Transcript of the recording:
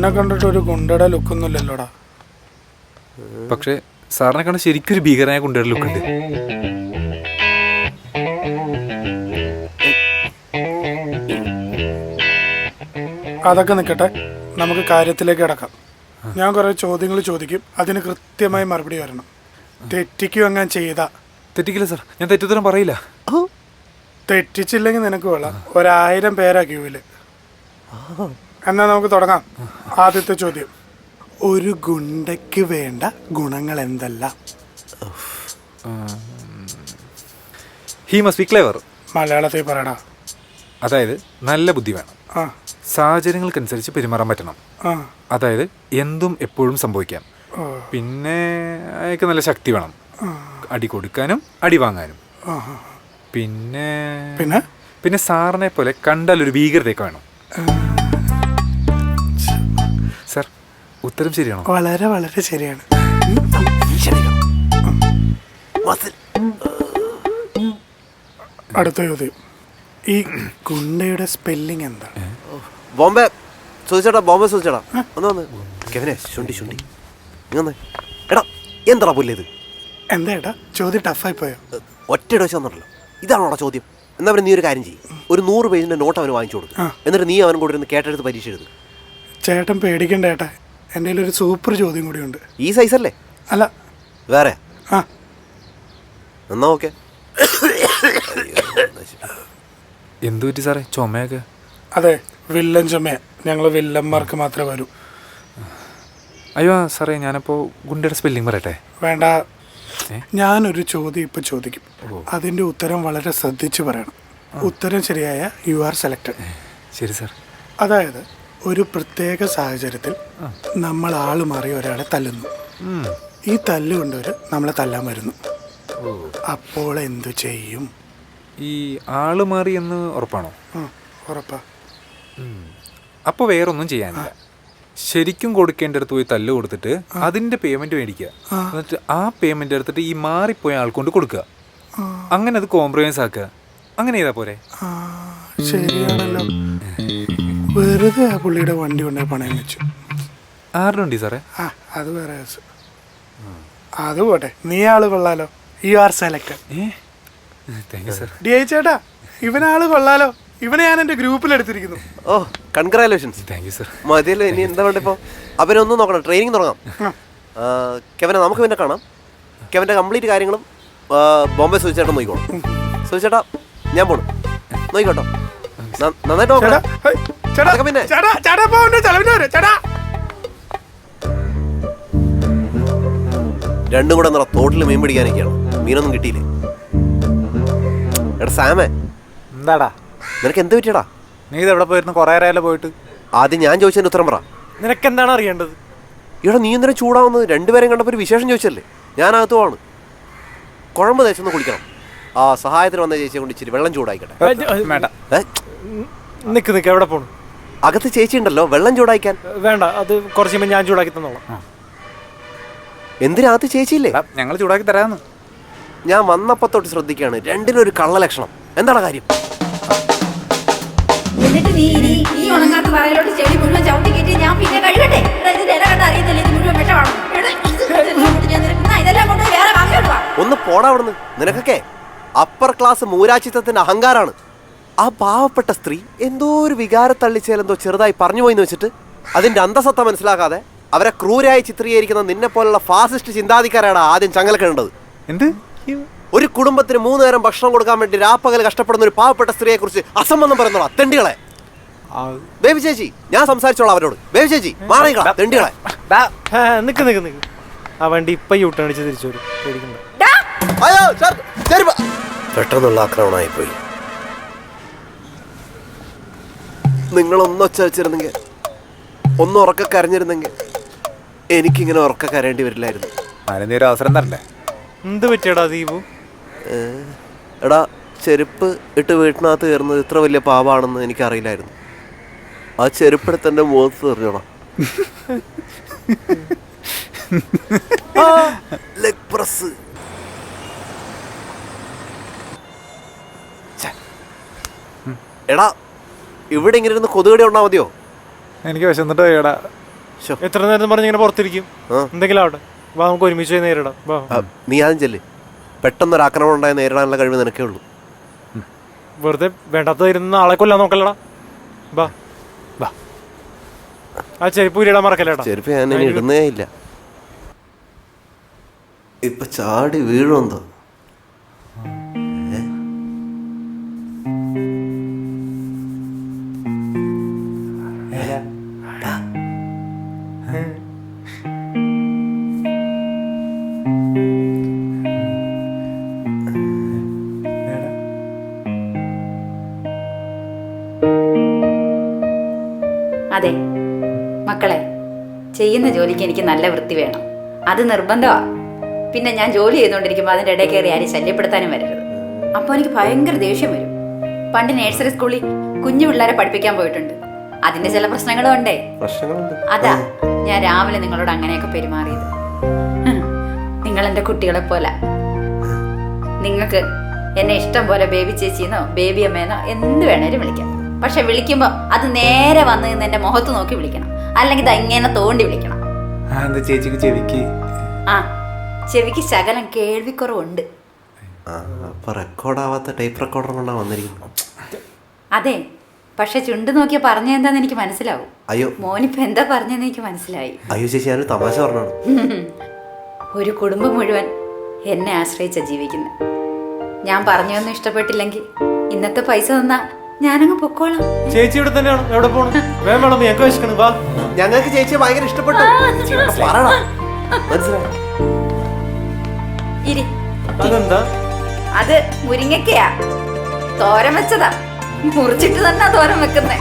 എന്നെ കണ്ടിട്ട് ഒരു ഗുണ്ടയുടെ ലുക്കൊന്നുമില്ലല്ലോടാ. പക്ഷേ സാറിനെ കണ്ട ശരിക്കൊരു ഭീകരനായ ഗുണ്ടയുടെ ലുക്കുണ്ട്. അതൊക്കെ നിൽക്കട്ടെ, നമുക്ക് കാര്യത്തിലേക്ക് കിടക്കാം. ഞാൻ കുറേ ചോദ്യങ്ങൾ ചോദിക്കും, അതിന് കൃത്യമായി മറുപടി വരണം. തെറ്റിക്കും അങ്ങനെ ചെയ്താ. തെറ്റിക്കില്ല സാർ, ഞാൻ തെറ്റുത്തരം പറയില്ല. തെറ്റിച്ചില്ലെങ്കിൽ നിനക്ക് കൊള്ളാം. 1000 പേരാ ക്യൂവില്. എന്നാ നമുക്ക് തുടങ്ങാം. ആദ്യത്തെ ചോദ്യം, ഒരു ഗുണ്ടയ്ക്ക് വേണ്ട ഗുണങ്ങൾ എന്തെല്ലാം? He must be clever. മലയാളത്തിൽ പറയടാ. അതായത് നല്ല ബുദ്ധി വേണം. സാഹചര്യങ്ങൾക്കനുസരിച്ച് പെരുമാറാൻ പറ്റണം. അതായത് എന്തും എപ്പോഴും സംഭവിക്കാം. പിന്നെ അയാൾക്ക് നല്ല ശക്തി വേണം, അടി കൊടുക്കാനും അടി വാങ്ങാനും. പിന്നെ പിന്നെ പിന്നെ സാറിനെ പോലെ കണ്ടാൽ ഒരു ഭീകരതയൊക്കെ വേണം. സാർ, ഉത്തരം ശരിയാണോ? വളരെ വളരെ ശരിയാണ്. അടുത്ത ചോദ്യം, ഈ ഗുണ്ടയുടെ സ്പെല്ലിംഗ് എന്താ? ബോംബെ ചോദിച്ചേട്ടാ, ബോംബെ ചോദിച്ചേട്ടാ. ഒന്ന് വന്ന് കെവിനെ, ശുണ്ടി ശുണ്ടി ഇങ്ങനെ. എടാ എന്താ പുല്ലേത്? എന്താ ഏട്ടാ ചോദ്യം ടഫായി പോയോ? ഒറ്റ വെച്ച് തന്നിട്ടല്ലോ. ഇതാണോടാ ചോദ്യം? എന്നാ പിന്നെ നീ ഒരു കാര്യം ചെയ്യും, ഒരു 100 പേജിന്റെ നോട്ട് അവന് വാങ്ങിച്ചു കൊടുക്കും. എന്നിട്ട് നീ അവൻ കൂടെ ഇരുന്ന് കേട്ടെടുത്ത് പരീക്ഷ എഴുതും. ചേട്ടൻ പേടിക്കണ്ട ഏട്ടാ, എൻ്റെ ഒരു സൂപ്പർ ചോദ്യം കൂടിയുണ്ട്. ഈ സൈസല്ലേ? അല്ല, വേറെ. ആ എന്നാ ഓക്കെ. എന്തു പറ്റി സാറേ, ചുമയൊക്കെ? അതെ, വില്ലൻ ചുമ. ഞങ്ങൾ വില്ലന്മാർക്ക് മാത്രമേ വരൂ. അയ്യോ സാറേ, ഞാനപ്പോൾ ഗുണ്ടയുടെ സ്പെല്ലിംഗ് പറയട്ടെ? വേണ്ട, ഞാനൊരു ചോദ്യം ഇപ്പം ചോദിക്കും. അതിൻ്റെ ഉത്തരം വളരെ ശ്രദ്ധിച്ച് പറയണം. ഉത്തരം ശരിയായ യു ആർ സെലക്റ്റഡ്. ശരി സാർ. അതായത് ഒരു പ്രത്യേക സാഹചര്യത്തിൽ നമ്മൾ ആൾ മാറി ഒരാളെ തല്ലുന്നു. ഈ തല്ലുകൊണ്ടവർ നമ്മളെ തല്ലാൻ വരുന്നു. അപ്പോൾ എന്തു ചെയ്യും? ഈ ആള് മാറി എന്ന് ഉറപ്പാണോ? ഉറപ്പാ. അപ്പോൾ വേറൊന്നും ചെയ്യാനില്ല. ശരിക്കും കൊടുക്കേണ്ടടുത്ത് പോയി തല്ല് കൊടുത്തിട്ട് അതിന്റെ പേയ്മെന്റ് മേടിക്കുക. എന്നിട്ട് ആ പേയ്മെന്റ് എടുത്തിട്ട് ഈ മാറിപ്പോയ ആൾക്കൊണ്ട് കൊടുക്കുക. അങ്ങനെ അത് കോംപ്രമൈസ് ആക്കുക. അങ്ങനെ ചെയ്താ പോരെ? ശരിയാണല്ലോ. വെറുതെ ആ പുള്ളിയുടെ വണ്ടി കൊണ്ടുപോയി പണയം വെച്ചു. ആരുടെ വണ്ടി സാറേ? അത് വേറെ കേസ്. അത് പോട്ടെ, നീ ആള് കൊള്ളാലോ. You are selected. Thank you sir. D ചേട്ടാ, ഇവനാള് കൊള്ളാലോ. ഇവനെ ഞാൻ എന്റെ ഗ്രൂപ്പിൽ എടുത്തിരിക്കുന്നു. ഓ, കൺഗ്രാലേഷൻസ്. Thank you sir. മതിയല്ലോ, ഇനി എന്താ വേണ്ട? ഇപ്പോൾ അവനൊന്നും നോക്കണം, ട്രെയിനിങ് തുടങ്ങാം. കെവനെ നമുക്ക് പിന്നെ കാണാം. കെവൻ്റെ കംപ്ലീറ്റ് കാര്യങ്ങളും ബോംബെ സുചേട്ടൻ നോക്കിക്കോളാം. സുചേട്ടാ, ഞാൻ പോണു. നോക്കിക്കോട്ടോ, നന്നായിട്ട് നോക്കണം. പിന്നെ രണ്ടും കൂടെ നിറ തോട്ടിൽ മീൻ പിടിക്കാനൊക്കെയാണ്. മീനൊന്നും കിട്ടിയില്ലേ? എടാ സാമേ, എന്താടാ നിനക്ക് എന്ത് പറ്റിയടാ? നീ ഇത് എവിടെ പോയിരുന്നു? കുറേ നേരം പോയിട്ട്. ആദ്യം ഞാൻ ചോദിച്ചതിന് ഉത്തരം പറ. നിനക്ക് എന്താണ് അറിയേണ്ടത്? ഇവിടെ നീ എന്തിനാ ചൂടാവുന്നത്? രണ്ടുപേരും കണ്ടപ്പോൾ ഒരു വിശേഷം ചോദിച്ചല്ലേ. ഞാനകത്ത് പോവാണ്. കുഴമ്പ് തേച്ചൊന്ന് കുളിക്കണം. സഹായത്തിന് വന്ന ചേച്ചിയെ കൊണ്ട് ഇച്ചിരി വെള്ളം ചൂടായിക്കട്ടെ. വേണ്ട, നിക്ക് എവിടെ പോണു? അകത്ത് ചേച്ചി ഉണ്ടല്ലോ, വെള്ളം ചൂടായിക്കാൻ. വേണ്ട, അത് കുറച്ച് കഴിയുമ്പോൾ ഞാൻ ചൂടാക്കി തന്നോളാം. എന്തിനകത്ത് ചേച്ചിയില്ലേ? ഞങ്ങൾ ചൂടാക്കി തരാമെന്ന്. ഞാൻ വന്നപ്പോ തൊട്ട് ശ്രദ്ധിക്കുകയാണ്, രണ്ടിനും ഒരു കള്ള ലക്ഷണം. എന്താണ് കാര്യം? എന്നിട്ട് നീ ഈ ഉണങ്ങാത്ത പറയിലോട്ട് ചെടി മുഴുവൻ ചവിട്ടി കയറ്റി ഞാൻ പിന്നെ കഴുകട്ടെ? അറിയത്തില്ല, ഇത് മുഴുവൻ വിഷമാണ്. ഇതെല്ലാം കൊണ്ട് വേറെ വാങ്ങിയോടുവാ. ഒന്ന് പോടാ അവിടുന്ന്. നിനക്കൊക്കെ അപ്പർ ക്ലാസ് മൂരാച്ചിത്തത്തിന്റെ അഹങ്കാരാണ്. ആ പാവപ്പെട്ട സ്ത്രീ എന്തോ ഒരു വികാരത്തള്ളിച്ചേലെന്തോ ചെറുതായി പറഞ്ഞു പോയിന്ന് വെച്ചിട്ട് അതിന്റെ അന്തസത്ത മനസ്സിലാക്കാതെ അവരെ ക്രൂരായി ചിത്രീകരിക്കുന്ന നിന്നെ പോലുള്ള ഫാസിസ്റ്റ് ചിന്താധിക്കാരാണ് ആദ്യം ചങ്ങലക്കേണ്ടത്. എന്ത്? ഒരു കുടുംബത്തിന് 3 നേരം ഭക്ഷണം കൊടുക്കാൻ വേണ്ടി രാപ്പകൽ കഷ്ടപ്പെടുന്ന ഒരു പാവപ്പെട്ട സ്ത്രീയെ കുറിച്ച് അസംബന്ധം പറയുന്നോളാ തെണ്ടികളെ. ബേബി ചേച്ചി, ഞാൻ സംസാരിച്ചോളാം അവരോട്. ബേബി ചേച്ചി, മാറിക്കളാ തെണ്ടികളെ. നിക്ക് ആ വണ്ടി ഇപ്പൊ യൂട്ടേൺ അടിച്ച് തിരിച്ചു വരും. പെട്ടെന്നുള്ള ആക്രമണമായി പോയി. നിങ്ങളൊന്നൊച്ച വെച്ചിരുന്നെങ്കിൽ, ഒന്ന് ഉറക്ക കരഞ്ഞിരുന്നെങ്കിൽ എനിക്കിങ്ങനെ ഉറക്ക കരയേണ്ടി വരില്ലായിരുന്നു. അതിനൊരു അവസരം തരണ്ടേ? എന്ത് പറ്റിയടാ ദീപു? എടാ, ചെരുപ്പ് ഇട്ട് വീട്ടിനകത്ത് കയറുന്നത് ഇത്ര വലിയ പാവാണെന്ന് എനിക്കറിയില്ലായിരുന്നു. ആ ചെരുപ്പെടുത്ത് എൻ്റെ മുഖത്ത് എറിഞ്ഞോടാ. Leg press. എടാ, ഇവിടെ ഇങ്ങനെ ഇരുന്ന് കൊതുകടി ഉണ്ടാ മതിയോ? എനിക്ക് വിശന്നിട്ട് എടാ. എത്ര നേരം പറഞ്ഞ് ഇങ്ങനെ പുറത്തിരിക്കും? എന്തെങ്കിലും ആവട്ടെ, വാ നമുക്ക് ഒരുമിച്ച് നേരിടാം. വാ. നീ ആദ്യം ചെല്ല്. പെട്ടെന്നൊരു ആക്രമണം ഉണ്ടായി നേരിടാനുള്ള കഴിവ് നിനക്കേ ഉള്ളൂ. വെറുതെ വേണ്ടാത്തതിരുന്ന് ആളെ കൊല്ലാൻ നോക്കല്ലടാ. വാ വാ. ആ ചെരുപ്പ് ഊരിടാൻ മറക്കല്ലേടാ. ചെരുപ്പ് ഞാൻ ഇനി ഇടുന്നേ ഇല്ല. ഇപ്പൊ ചാടി വീഴുമെന്തോ. അതെ മക്കളെ, ചെയ്യുന്ന ജോലിക്ക് എനിക്ക് നല്ല വൃത്തി വേണം, അത് നിർബന്ധമാണ്. പിന്നെ ഞാൻ ജോലി ചെയ്തുകൊണ്ടിരിക്കുമ്പോൾ അതിൻ്റെ ഇടയിൽ കയറി ആരും ശല്യപ്പെടുത്താനും വരരുത്. അപ്പോൾ എനിക്ക് ഭയങ്കര ദേഷ്യം വരും. പണ്ട് നേഴ്സറി സ്കൂളിൽ കുഞ്ഞു പിള്ളേരെ പഠിപ്പിക്കാൻ പോയിട്ടുണ്ട്. അതിന്റെ ചില പ്രശ്നങ്ങളും ഉണ്ടേ. അതാ ഞാൻ രാവിലെ നിങ്ങളോട് അങ്ങനെയൊക്കെ പെരുമാറിയത്. നിങ്ങൾ എൻ്റെ കുട്ടികളെ പോലെ. നിങ്ങൾക്ക് എന്നെ ഇഷ്ടം പോലെ ബേബി ചേച്ചിന്നോ ബേബി അമ്മേന്നോ എന്ത് വേണേലും വിളിക്കാം. പക്ഷെ വിളിക്കുമ്പോ അത് നേരെ വന്ന് നിന്ന് എന്റെ മുഖത്ത് നോക്കി വിളിക്കണം, അല്ലെങ്കിൽ ഇങ്ങനെ തോണ്ടി വിളിക്കണം. ചേച്ചിക്ക് ചെവിക്ക് ചെവിക്ക് ശകലം കേൾവിക്കുറവുണ്ട്. അതെ, പക്ഷെ ചുണ്ട് നോക്കിയ പറഞ്ഞ എന്താന്ന് എനിക്ക് മനസ്സിലാവും. അയ്യോ മോനിപ്പോ എന്താ പറഞ്ഞെന്ന് എനിക്ക് മനസ്സിലായി. അയ്യോ ചേച്ചി, ഞാനൊരു തമാശ പറഞ്ഞാണ്. ഒരു കുടുംബം മുഴുവൻ എന്നെ ആശ്രയിച്ച ജീവിക്കുന്നത്. ഞാൻ പറഞ്ഞൊന്നും ഇഷ്ടപ്പെട്ടില്ലെങ്കിൽ ഇന്നത്തെ പൈസ തന്നാ ഞാനങ്ങ് പൊക്കോളാം. ചേച്ചി ഇവിടെ തന്നെയാണ്. എവിടെ പോകണം? വേണം, ഞങ്ങൾക്ക് വിശക്കണം. വാ. ഞങ്ങൾക്ക് ചേച്ചിയെ ഭയങ്കര ഇഷ്ടപ്പെട്ടു. അതെന്താ? അത് മുരിങ്ങക്കയാ, തോരൻ വെച്ചതാ. മുറിച്ചിട്ട് തന്നെ തോരൻ വെക്കുന്നേ.